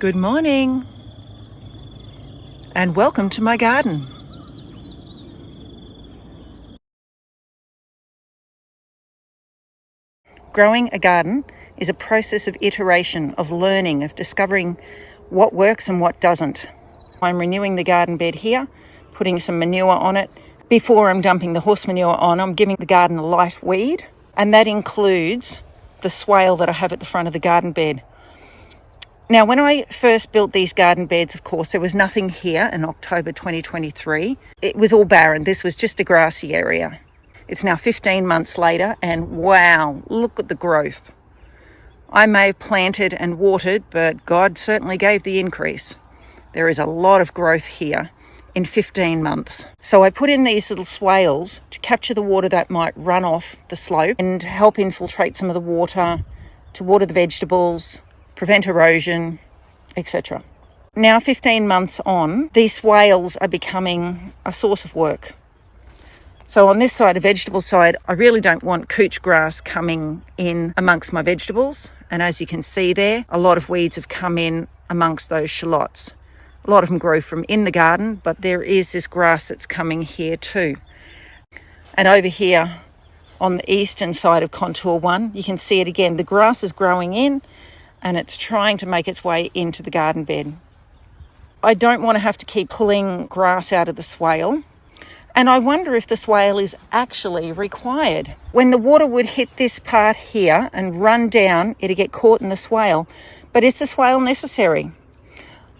Good morning and welcome to my garden. Growing a garden is a process of iteration, of learning, of discovering what works and what doesn't. I'm renewing the garden bed here, putting some manure on it. Before I'm dumping the horse manure on, I'm giving the garden a light weed, and that includes the swale that I have at the front of the garden bed. Now, when I first built these garden beds, of course, there was nothing here in October 2023. It was all barren. This was just a grassy area. It's now 15 months later, and wow, look at the growth. I may have planted and watered, but God certainly gave the increase. There is a lot of growth here in 15 months. So I put in these little swales to capture the water that might run off the slope and help infiltrate some of the water, to water the vegetables, prevent erosion, etc. Now 15 months on, these swales are becoming a source of work. So on this side, the vegetable side, I really don't want couch grass coming in amongst my vegetables. And as you can see there, a lot of weeds have come in amongst those shallots. A lot of them grow from in the garden, but there is this grass that's coming here too. And over here on the eastern side of contour 1, you can see it again. The grass is growing in and it's trying to make its way into the garden bed. I don't want to have to keep pulling grass out of the swale. And I wonder if the swale is actually required. When the water would hit this part here and run down, it'd get caught in the swale. But is the swale necessary?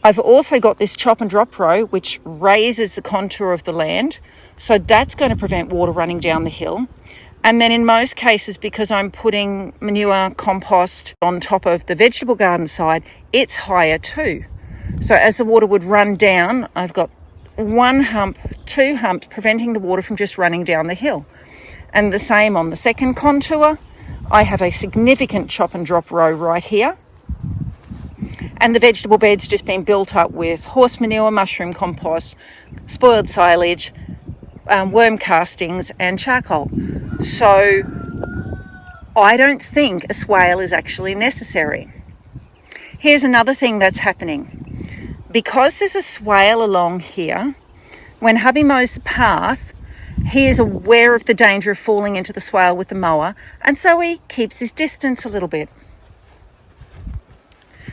I've also got this chop and drop row, which raises the contour of the land. So that's going to prevent water running down the hill. And then in most cases, because I'm putting manure, compost on top of the vegetable garden side, it's higher too. So as the water would run down, I've got one hump, two humps, preventing the water from just running down the hill. And the same on the second contour. I have a significant chop and drop row right here. And the vegetable bed's just been built up with horse manure, mushroom compost, spoiled silage, worm castings and charcoal. So I don't think a swale is actually necessary. Here's another thing that's happening. Because there's a swale along here, when hubby mows the path, he is aware of the danger of falling into the swale with the mower, and so he keeps his distance a little bit.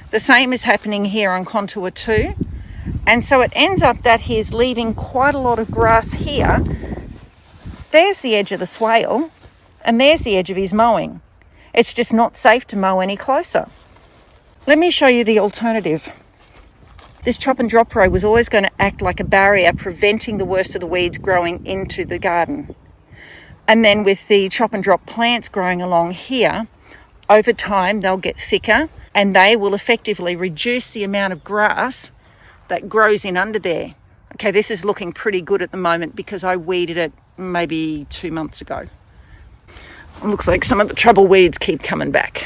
The same is happening here on contour 2, and so it ends up that he's leaving quite a lot of grass here. There's the edge of the swale, and there's the edge of his mowing. It's just not safe to mow any closer. Let me show you the alternative. This chop and drop row was always going to act like a barrier, preventing the worst of the weeds growing into the garden. And then with the chop and drop plants growing along here, over time they'll get thicker and they will effectively reduce the amount of grass that grows in under there. Okay, this is looking pretty good at the moment because I weeded it maybe 2 months ago. It looks like some of the trouble weeds keep coming back.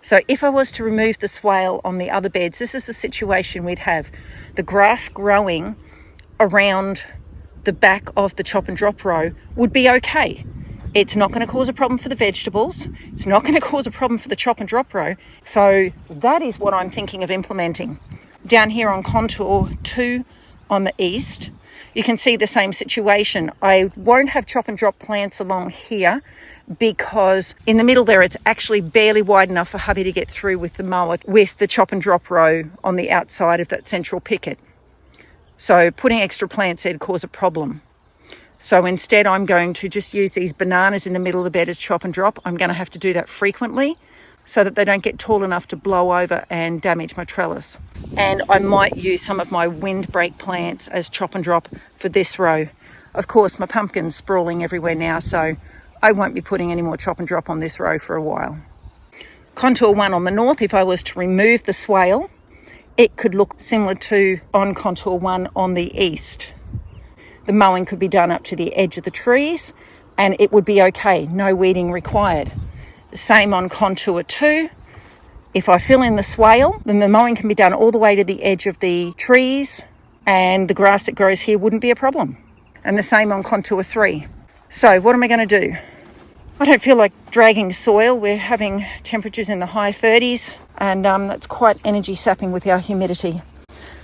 So if I was to remove the swale on the other beds, this is the situation we'd have. The grass growing around the back of the chop and drop row would be okay. It's not going to cause a problem for the vegetables. It's not going to cause a problem for the chop and drop row. So that is what I'm thinking of implementing. Down here on contour 2 on the east, you can see the same situation. I won't have chop and drop plants along here because in the middle there it's actually barely wide enough for hubby to get through with the mower with the chop and drop row on the outside of that central picket. So putting extra plants there would cause a problem. So instead I'm going to just use these bananas in the middle of the bed as chop and drop. I'm going to have to do that frequently so that they don't get tall enough to blow over and damage my trellis. And I might use some of my windbreak plants as chop and drop for this row. Of course, my pumpkin's sprawling everywhere now, so I won't be putting any more chop and drop on this row for a while. Contour 1 on the north, if I was to remove the swale, it could look similar to on contour 1 on the east. The mowing could be done up to the edge of the trees and it would be okay, no weeding required. The same on contour 2. If I fill in the swale, then the mowing can be done all the way to the edge of the trees and the grass that grows here wouldn't be a problem. And the same on contour 3. So what am I going to do? I don't feel like dragging soil. We're having temperatures in the high 30s, and that's quite energy sapping with our humidity.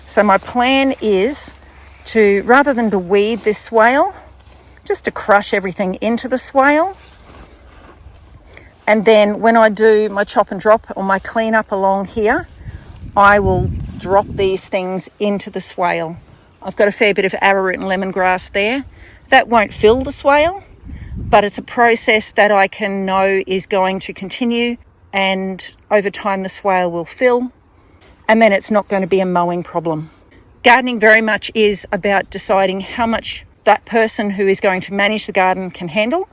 So my plan is to, rather than to weed this swale, just to crush everything into the swale. And then when I do my chop and drop or my clean up along here, I will drop these things into the swale. I've got a fair bit of arrowroot and lemongrass there. That won't fill the swale, but it's a process that I can know is going to continue, and over time the swale will fill, and then it's not going to be a mowing problem. Gardening very much is about deciding how much that person who is going to manage the garden can handle,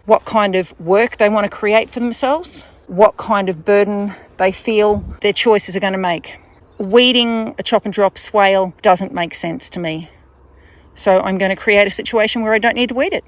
what kind of work they want to create for themselves, what kind of burden they feel their choices are going to make. Weeding a chop and drop swale doesn't make sense to me. So I'm going to create a situation where I don't need to weed it.